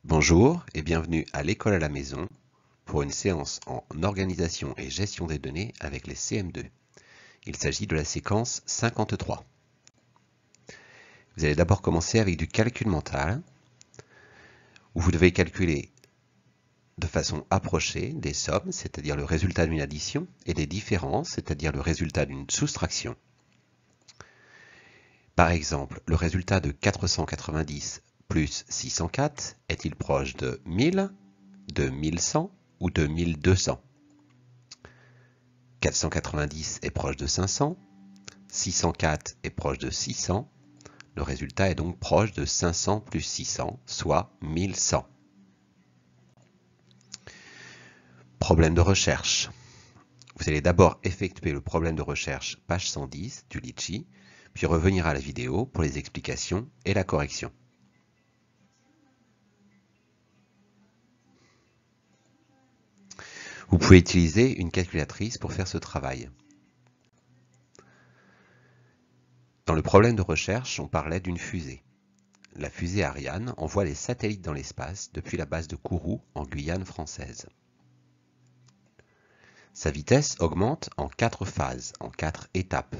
Bonjour et bienvenue à l'école à la maison pour une séance en organisation et gestion des données avec les CM2. Il s'agit de la séquence 53. Vous allez d'abord commencer avec du calcul mental où vous devez calculer de façon approchée des sommes, c'est-à-dire le résultat d'une addition, et des différences, c'est-à-dire le résultat d'une soustraction. Par exemple, le résultat de 490 plus 604 est-il proche de 1000, de 1100 ou de 1200? 490 est proche de 500, 604 est proche de 600, le résultat est donc proche de 500 plus 600, soit 1100. Problème de recherche. Vous allez d'abord effectuer le problème de recherche page 110 du Litchi, puis revenir à la vidéo pour les explications et la correction. Vous pouvez utiliser une calculatrice pour faire ce travail. Dans le problème de recherche, on parlait d'une fusée. La fusée Ariane envoie des satellites dans l'espace depuis la base de Kourou en Guyane française. Sa vitesse augmente en 4 phases, en 4 étapes.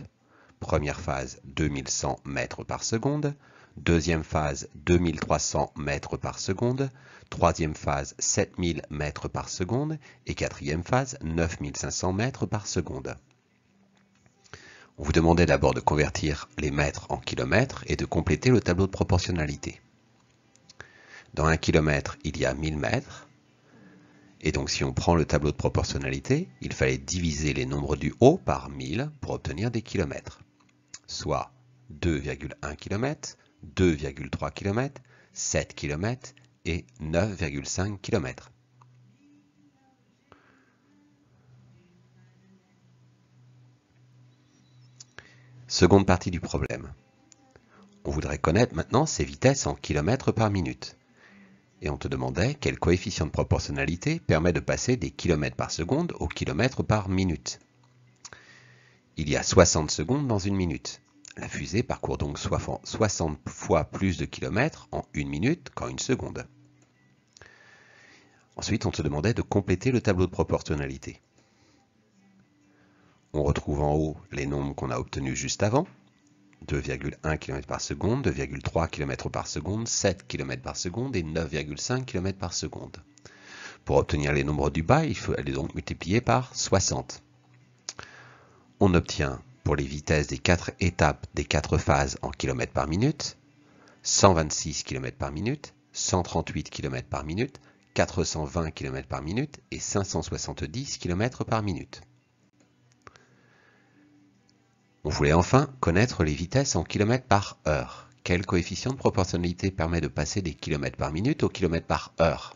Première phase 2100 mètres par seconde, deuxième phase 2300 mètres par seconde, troisième phase 7000 mètres par seconde et quatrième phase 9500 mètres par seconde. On vous demandait d'abord de convertir les mètres en kilomètres et de compléter le tableau de proportionnalité. Dans 1 kilomètre, il y a 1000 mètres. Et donc si on prend le tableau de proportionnalité, il fallait diviser les nombres du haut par 1000 pour obtenir des kilomètres. Soit 2,1 km, 2,3 km, 7 km et 9,5 km. Seconde partie du problème. On voudrait connaître maintenant ces vitesses en kilomètres par minute. Et on te demandait quel coefficient de proportionnalité permet de passer des kilomètres par seconde au kilomètre par minute. Il y a 60 secondes dans une minute. La fusée parcourt donc 60 fois plus de kilomètres en une minute qu'en une seconde. Ensuite, on te demandait de compléter le tableau de proportionnalité. On retrouve en haut les nombres qu'on a obtenus juste avant. 2,1 km par seconde, 2,3 km par seconde, 7 km par seconde et 9,5 km par seconde. Pour obtenir les nombres du bas, il faut les donc multiplier par 60. On obtient pour les vitesses des 4 étapes des 4 phases en km par minute, 126 km par minute, 138 km par minute, 420 km par minute et 570 km par minute. On voulait enfin connaître les vitesses en km par heure. Quel coefficient de proportionnalité permet de passer des km par minute au km par heure?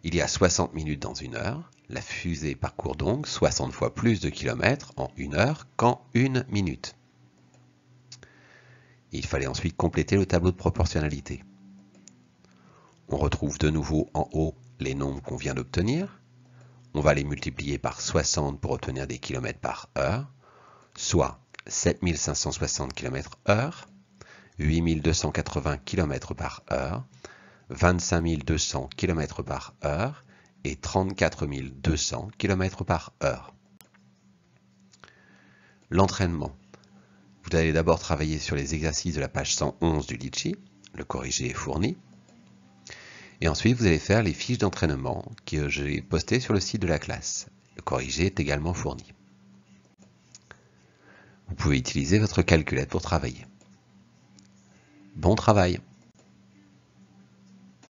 Il y a 60 minutes dans une heure. La fusée parcourt donc 60 fois plus de kilomètres en une heure qu'en une minute. Il fallait ensuite compléter le tableau de proportionnalité. On retrouve de nouveau en haut les nombres qu'on vient d'obtenir. On va les multiplier par 60 pour obtenir des kilomètres par heure, soit 7560 km/h, 8280 km par heure, 25 200 km par heure et 34 200 km par heure. L'entraînement. Vous allez d'abord travailler sur les exercices de la page 111 du Litchi, le corrigé est fourni. Et ensuite, vous allez faire les fiches d'entraînement que j'ai postées sur le site de la classe. Le corrigé est également fourni. Vous pouvez utiliser votre calculette pour travailler. Bon travail!